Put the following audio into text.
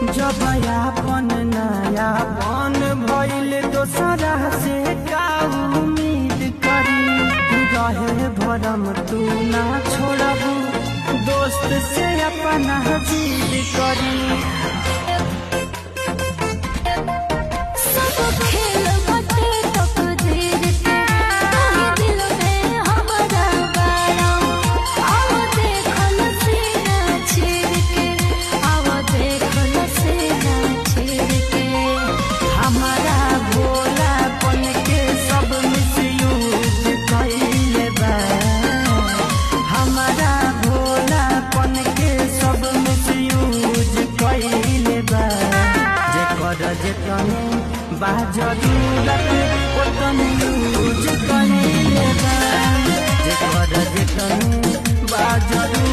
जब यापन नयापन भइल दोसरा से का उम्मीद करी। रहे भरम तू ना छोड़बू दोस्त से अपना जिद करी। जेतने बा जरूरत ओतने यूज करे जेतने बा जरूरत